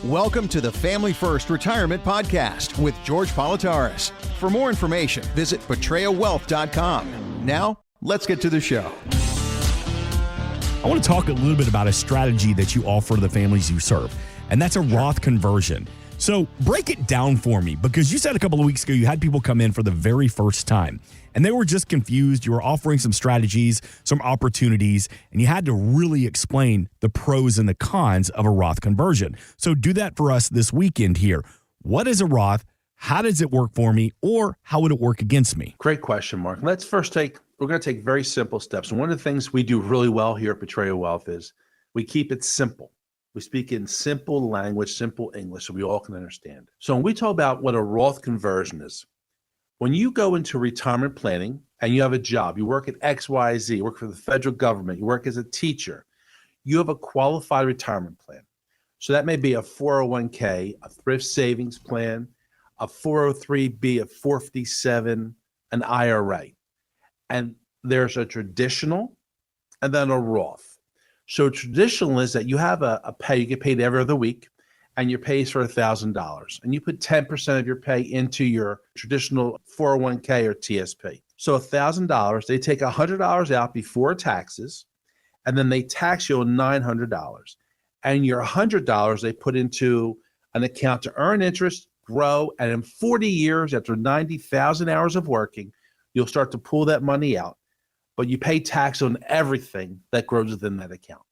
Welcome to the Family First Retirement Podcast with George Politarhos. For more information, visit betrayowealth.com. Now, let's get to the show. I want to talk a little bit about a strategy that you offer the families you serve, and that's a Roth conversion. So break it down for me, because you said a couple of weeks ago you had people come in for the very first time, and they were just confused. You were offering some strategies, some opportunities, and you had to really explain the pros and the cons of a Roth conversion. So do that for us this weekend here. What is a Roth? How does it work for me, or how would it work against me? Great question, Mark. Let's first we're going to take very simple steps. And one of the things we do really well here at Betrayal Wealth is we keep it simple. We speak in simple language, simple English, so we all can understand. So when we talk about what a Roth conversion is, when you go into retirement planning and you have a job, you work at XYZ, you work for the federal government, you work as a teacher, you have a qualified retirement plan. So that may be a 401k, a thrift savings plan, a 403b, a 457, an IRA. And there's a traditional and then a Roth. So traditional is that you have a pay, you get paid every other week, and your pay is for $1,000. And you put 10% of your pay into your traditional 401k or TSP. So $1,000, they take $100 out before taxes, and then they tax you on $900. And your $100 they put into an account to earn interest, grow, and in 40 years, after 90,000 hours of working, you'll start to pull that money out. But you pay tax on everything that grows within that account.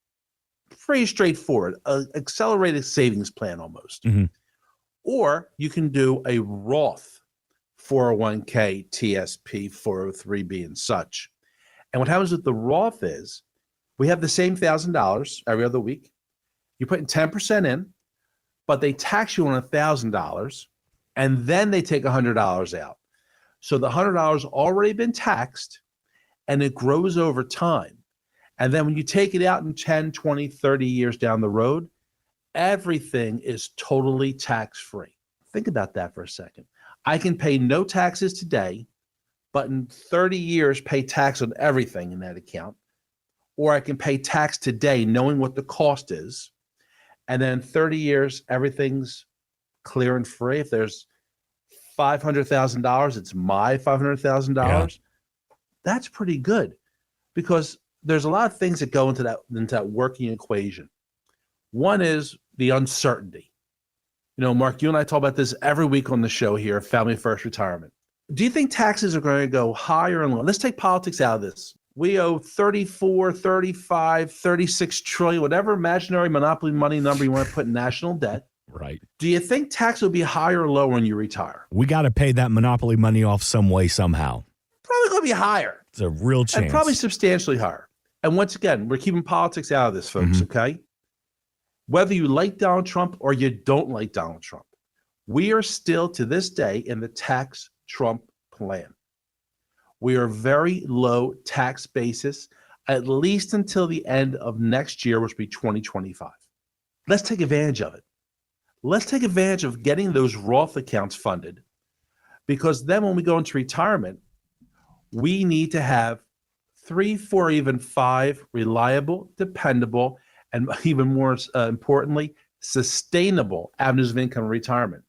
Pretty straightforward, an accelerated savings plan almost. Mm-hmm. Or you can do a Roth 401k, TSP, 403b, and such. And what happens with the Roth is we have the same $1,000 every other week. You put in 10% in, but they tax you on $1,000, and then they take $100 out. So the $100 already been taxed, and it grows over time. And then when you take it out in 10, 20, 30 years down the road, everything is totally tax-free. Think about that for a second. I can pay no taxes today, but in 30 years pay tax on everything in that account. Or I can pay tax today knowing what the cost is. And then in 30 years, everything's clear and free. If there's $500,000, it's my $500,000. Yeah. That's pretty good, because there's a lot of things that go into that working equation. One is the uncertainty. You know, Mark, you and I talk about this every week on the show here, Family First Retirement. Do you think taxes are going to go higher and lower? Let's take politics out of this. We owe 34, 35, 36 trillion, whatever imaginary monopoly money number you want to put in national debt. Right. Do you think tax will be higher or lower when you retire? We got to pay that monopoly money off some way, somehow. Probably going to be higher. It's a real chance. And probably substantially higher. And once again, we're keeping politics out of this, folks, okay? Whether you like Donald Trump or you don't like Donald Trump, we are still, to this day, in the tax Trump plan. We are very low tax basis, at least until the end of next year, which will be 2025. Let's take advantage of it. Let's take advantage of getting those Roth accounts funded, because then when we go into retirement, we need to have 3, 4, even 5 reliable, dependable, and even more importantly, sustainable avenues of income in retirement.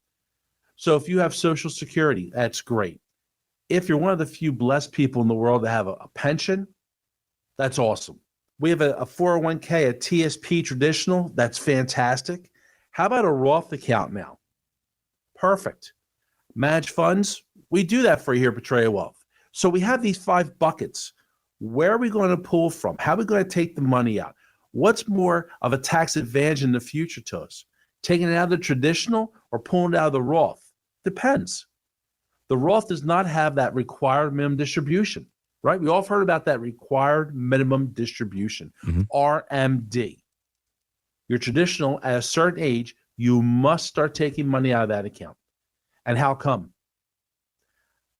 So if you have Social Security, that's great. If you're one of the few blessed people in the world that have a pension, that's awesome. We have a 401k, a TSP traditional, that's fantastic. How about a Roth account now? Perfect. Managed funds, we do that for you here at Betrayal Wealth. So we have these 5 buckets. Where are we going to pull from? How are we going to take the money out? What's more of a tax advantage in the future to us? Taking it out of the traditional or pulling it out of the Roth? Depends. The Roth does not have that required minimum distribution, right? We all have heard about that required minimum distribution, RMD. Your traditional, at a certain age, you must start taking money out of that account. And how come?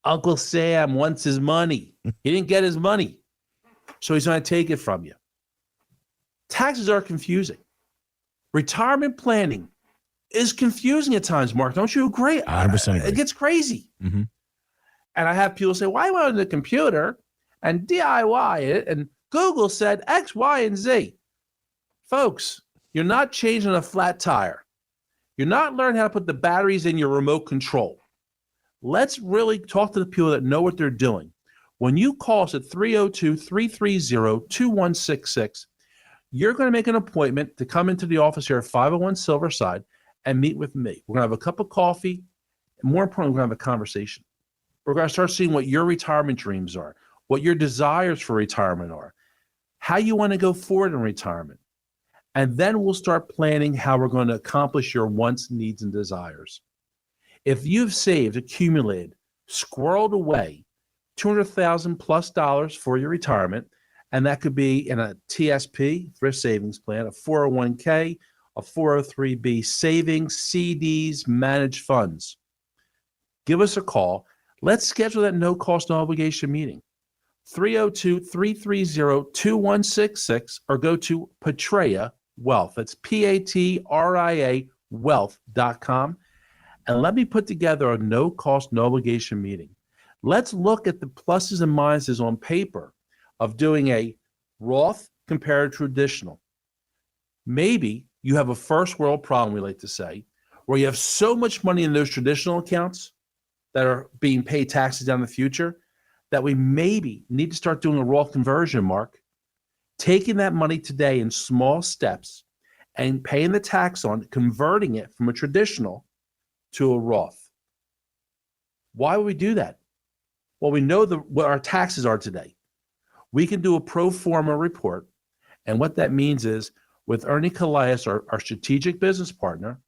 Uncle Sam wants his money. He didn't get his money, so he's going to take it from you. Taxes are confusing. Retirement planning is confusing at times, Mark. Don't you agree? 100% agree. It gets crazy. And I have people say, why went on the computer and DIY it, and Google said X, Y, and Z. Folks, you're not changing a flat tire. You're not learning how to put the batteries in your remote control. Let's really talk to the people that know what they're doing. When you call us at 302-330-2166, you're going to make an appointment to come into the office here at 501 Silverside and meet with me. We're going to have a cup of coffee. And more importantly, we're going to have a conversation. We're going to start seeing what your retirement dreams are, what your desires for retirement are, how you want to go forward in retirement. And then we'll start planning how we're going to accomplish your wants, needs, and desires. If you've saved, accumulated, squirreled away $200,000 plus for your retirement, and that could be in a TSP, thrift savings plan, a 401k, a 403b savings, CDs, managed funds. Give us a call. Let's schedule that no cost, no obligation meeting. 302-330-2166 or go to Patria Wealth. That's Patria wealth.com. And let me put together a no cost, no obligation meeting. Let's look at the pluses and minuses on paper of doing a Roth compared to traditional. Maybe you have a first world problem, we like to say, where you have so much money in those traditional accounts that are being paid taxes down the future that we maybe need to start doing a Roth conversion, Mark, taking that money today in small steps and paying the tax on it, converting it from a traditional to a Roth. Why would we do that? Well, we know what our taxes are today. We can do a pro forma report. And what that means is with Ernie Calais, our strategic business partner,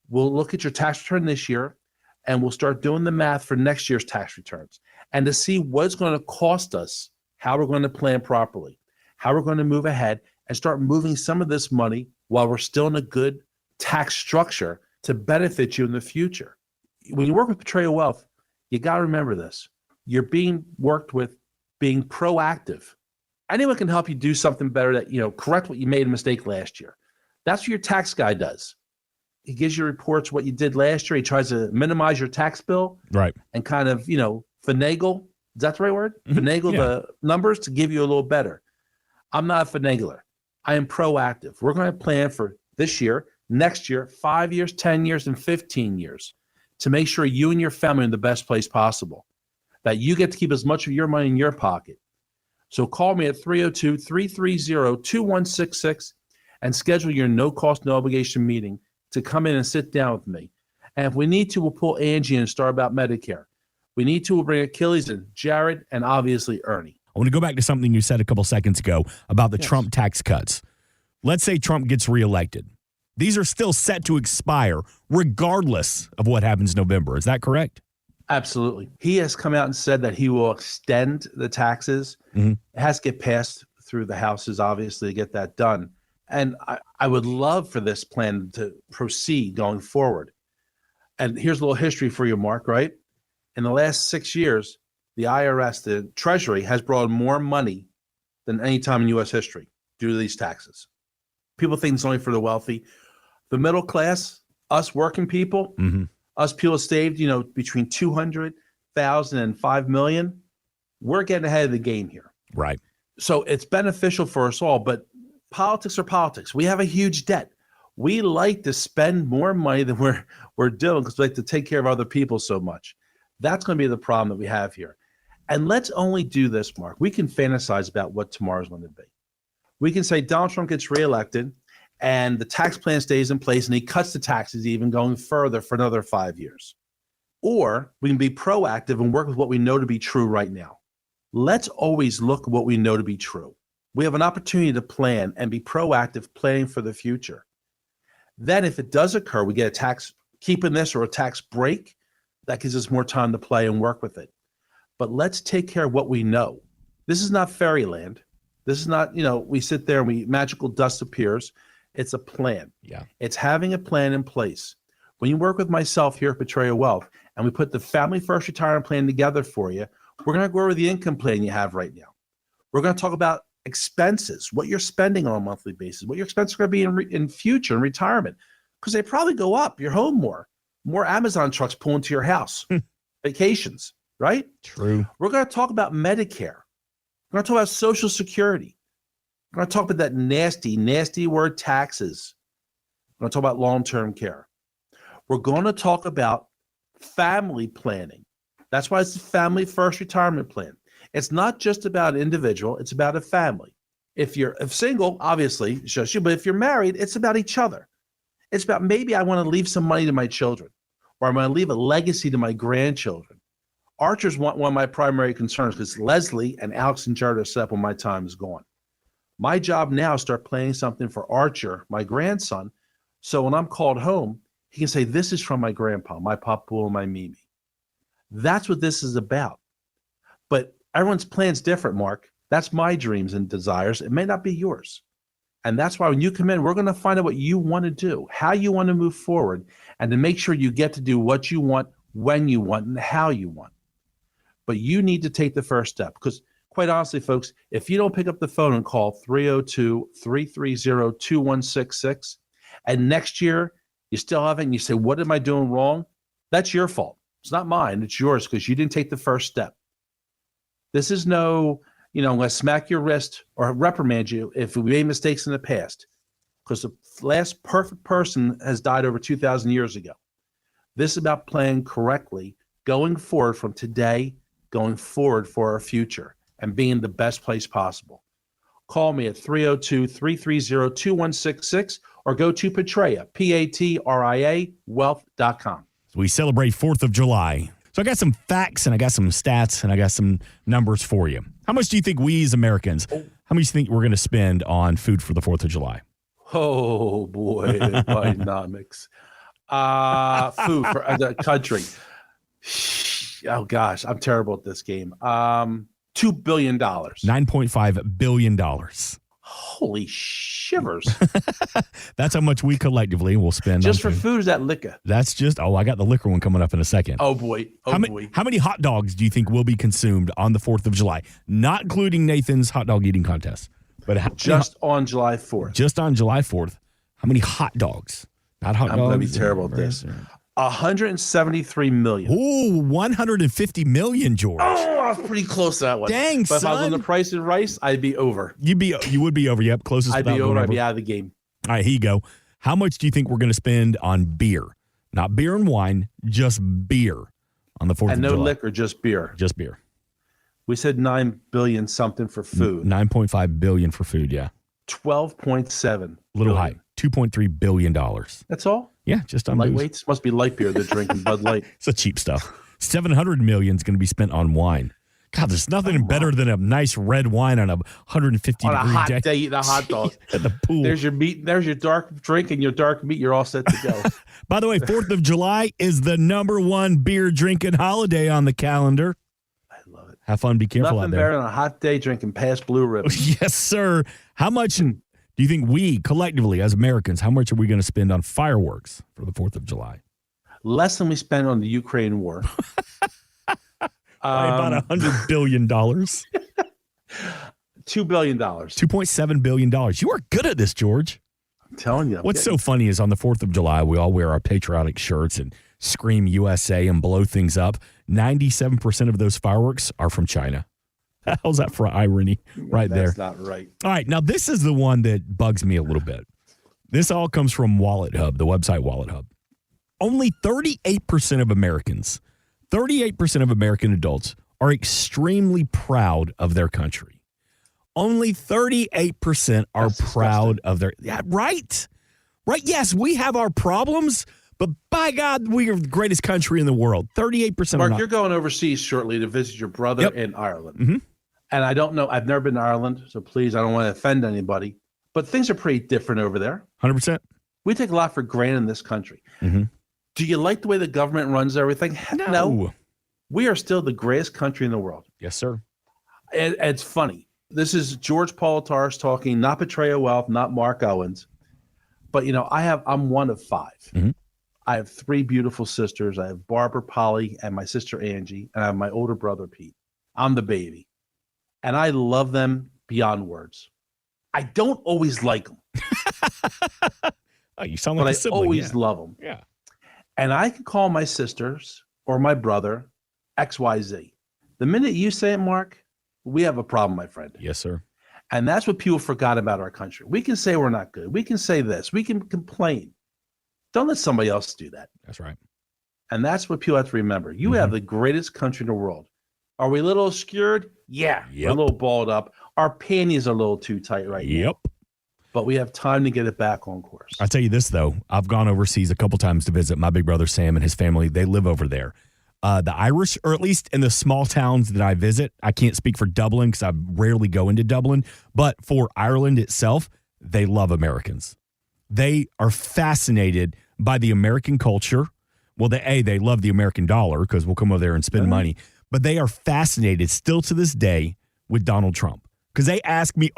we'll look at your tax return this year and we'll start doing the math for next year's tax returns and to see what's going to cost us, how we're going to plan properly, how we're going to move ahead and start moving some of this money while we're still in a good tax structure to benefit you in the future. When you work with Patria Wealth, you got to remember this. You're being worked with being proactive. Anyone can help you do something better that, correct what you made a mistake last year. That's what your tax guy does. He gives you reports what you did last year. He tries to minimize your tax bill. Right. And kind of, finagle. Is that the right word? Finagle the numbers to give you a little better. I'm not a finagler. I am proactive. We're going to plan for this year, next year, 5 years, 10 years, and 15 years to make sure you and your family are in the best place possible, that you get to keep as much of your money in your pocket. So call me at 302-330-2166 and schedule your no cost, no obligation meeting to come in and sit down with me. And if we need to, we'll pull Angie and start about Medicare. We need to, we'll bring Achilles and Jared and obviously Ernie. I want to go back to something you said a couple seconds ago about the Trump tax cuts. Let's say Trump gets reelected. These are still set to expire regardless of what happens in November. Is that correct? Absolutely. He has come out and said that he will extend the taxes. It has to get passed through the houses, obviously, to get that done. And I would love for this plan to proceed going forward. And here's a little history for you, Mark, right? In the last 6 years, the IRS, the Treasury, has brought in more money than any time in U.S. history due to these taxes. People think it's only for the wealthy. The middle class, us working people, us people saved, between 200,000 and 5 million, we're getting ahead of the game here. Right. So it's beneficial for us all, but politics are politics. We have a huge debt. We like to spend more money than we're doing because we like to take care of other people so much. That's going to be the problem that we have here. And let's only do this, Mark. We can fantasize about what tomorrow's going to be. We can say Donald Trump gets reelected and the tax plan stays in place and he cuts the taxes even going further for another 5 years. Or we can be proactive and work with what we know to be true right now. Let's always look at what we know to be true. We have an opportunity to plan and be proactive planning for the future. Then if it does occur, we get a tax keeping this or a tax break. That gives us more time to play and work with it. But let's take care of what we know. This is not fairyland. This is not, we sit there and magical dust appears. It's a plan. Yeah. It's having a plan in place. When you work with myself here at Patria Wealth and we put the Family First Retirement Plan together for you, we're going to go over the income plan you have right now. We're going to talk about expenses, what you're spending on a monthly basis, what your expenses are going to be in future in retirement, because they probably go up. You're home more Amazon trucks pulling to your house, vacations, right? True. We're going to talk about Medicare. We're going to talk about Social Security. We're going to talk about that nasty, nasty word taxes. We're going to talk about long-term care. We're going to talk about family planning. That's why it's a family first retirement plan. It's not just about an individual, it's about a family. If you're single, obviously, it's just you, but if you're married, it's about each other. It's about maybe I want to leave some money to my children, or I'm going to leave a legacy to my grandchildren. Archer's one of my primary concerns because Leslie and Alex and Jared are set up when my time is gone. My job now is start planning something for Archer, my grandson, so when I'm called home, he can say, this is from my grandpa, my papa, and my Mimi. That's what this is about. But everyone's plan's different, Mark. That's my dreams and desires. It may not be yours. And that's why when you come in, we're going to find out what you want to do, how you want to move forward, and to make sure you get to do what you want, when you want, and how you want. But you need to take the first step because, quite honestly, folks, if you don't pick up the phone and call 302-330-2166, and next year you still haven't, and you say, what am I doing wrong? That's your fault. It's not mine. It's yours because you didn't take the first step. This is no, I'm going to smack your wrist or reprimand you if we made mistakes in the past because the last perfect person has died over 2,000 years ago. This is about playing correctly, going forward from today, going forward for our future and being the best place possible. Call me at 302-330-2166 or go to Patria, Patria, wealth.com. We celebrate 4th of July. So I got some facts and I got some stats and I got some numbers for you. How much do you think we as Americans, how much do you think we're going to spend on food for the 4th of July? Oh, boy, Bidenomics. Food for the country. Oh, gosh, I'm terrible at this game. $2 billion. $9.5 billion. Holy shivers. That's how much we collectively will spend. Just for food, is that liquor? That's just, I got the liquor one coming up in a second. Oh, boy. How many hot dogs do you think will be consumed on the 4th of July? Not including Nathan's hot dog eating contest. But just on July 4th. Just on July 4th. How many hot dogs? Not hot dogs. I'm going to be terrible at this. 173 million. Ooh, 150 million, George. Oh, I was pretty close to that one. Dang, but son. If I was on the Price of Rice, I'd be over. You would be over. Yep, closest. I'd be over. I'd be out of the game. All right, here you go. How much do you think we're going to spend on beer? Not beer and wine, just beer on the 4th of July. And no liquor, just beer. Just beer. We said 9 billion something for food. 9.5 billion for food, yeah. 12.7. A little high. $2.3 billion. That's all? Yeah, just on booze. Lightweights? Must be light beer they're drinking, Bud Light. It's the cheap stuff. 700 million is going to be spent on wine. God, there's nothing better than a nice red wine on a 150 on a degree hot day. day eating a hot dog. At the pool. There's your meat, there's your dark drink and your dark meat. You're all set to go. By the way, 4th of July is the #1 beer drinking holiday on the calendar. I love it. Have fun. Be careful Nothing out there. better than a hot day drinking past Blue Ribbon. Yes, sir. How much do you think we collectively as Americans, how much are we going to spend on fireworks for the 4th of July? Less than we spent on the Ukraine war. About $100 billion. $2 billion. $2.7 billion. You are good at this, George. I'm telling you. What's so funny is on the 4th of July, we all wear our patriotic shirts and scream USA and blow things up. 97% of those fireworks are from China. How's that for irony right there? That's not right. All right. Now, this is the one that bugs me a little bit. This all comes from Wallet Hub, the website Wallet Hub. Only 38% of Americans, 38% of American adults are extremely proud of their country. Only 38% are proud of their, right? Right. Yes, we have our problems, but by God, we are the greatest country in the world. 38% Mark, are not. you're going overseas shortly to visit your brother in Ireland. Mm-hmm. And I don't know, I've never been to Ireland, so please, I don't want to offend anybody, but things are pretty different over there. 100%. We take a lot for granted in this country. Mm-hmm. Do you like the way the government runs everything? No. We are still the greatest country in the world. Yes, sir. And it's funny. This is George Politarhos talking, not Betrayal Wealth, not Mark Owens. But, I'm one of 5. Mm-hmm. I have 3 beautiful sisters. I have Barbara, Polly, and my sister Angie, and I have my older brother Pete. I'm the baby. And I love them beyond words. I don't always like them. Oh, you sound like a sibling. I always love them. Yeah. And I can call my sisters or my brother XYZ. The minute you say it, Mark, we have a problem, my friend. Yes, sir. And that's what people forgot about our country. We can say we're not good. We can say this. We can complain. Don't let somebody else do that. That's right. And that's what people have to remember. You have the greatest country in the world. Are we a little obscured? Yeah. Yep. We're a little balled up. Our panties are a little too tight right now. Yep. But we have time to get it back on course. I'll tell you this, though. I've gone overseas a couple times to visit my big brother Sam and his family. They live over there. The Irish, or at least in the small towns that I visit, I can't speak for Dublin because I rarely go into Dublin, but for Ireland itself, they love Americans. They are fascinated by the American culture. Well, they love the American dollar because we'll come over there and spend money, but they are fascinated still to this day with Donald Trump. Because they ask me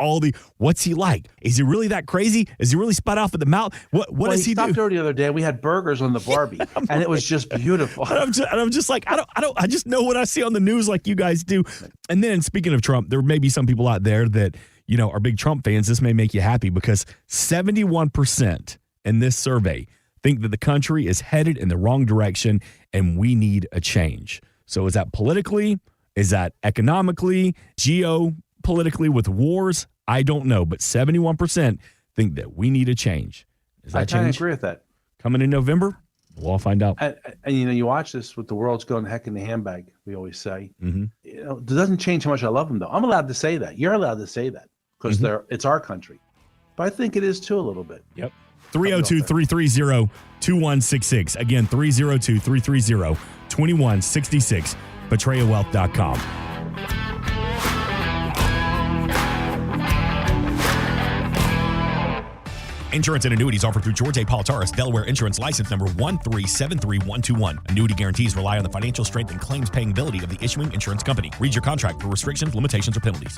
what's he like? Is he really that crazy? Is he really spun off at the mouth? What does he do? He stopped there the other day. We had burgers on the Barbie, and it was just beautiful. And I'm just like, I just know what I see on the news like you guys do. And then speaking of Trump, there may be some people out there that, are big Trump fans. This may make you happy because 71% in this survey think that the country is headed in the wrong direction and we need a change. So is that politically? Is that economically? Geopolitically with wars? I don't know, but 71% think that we need a change. Is that I kind of change agree with that. coming in November? We'll all find out. And you watch this with the world's going heck in the handbag, we always say. Mm-hmm. It doesn't change how much I love them, though. I'm allowed to say that. You're allowed to say that because it's our country. But I think it is, too, a little bit. Yep. 302-330-2166. Again, 302-330-2166. PetraeaWealth.com. Insurance and annuities offered through George A. Politarhos, Delaware Insurance License Number 1373121. Annuity guarantees rely on the financial strength and claims paying ability of the issuing insurance company. Read your contract for restrictions, limitations, or penalties.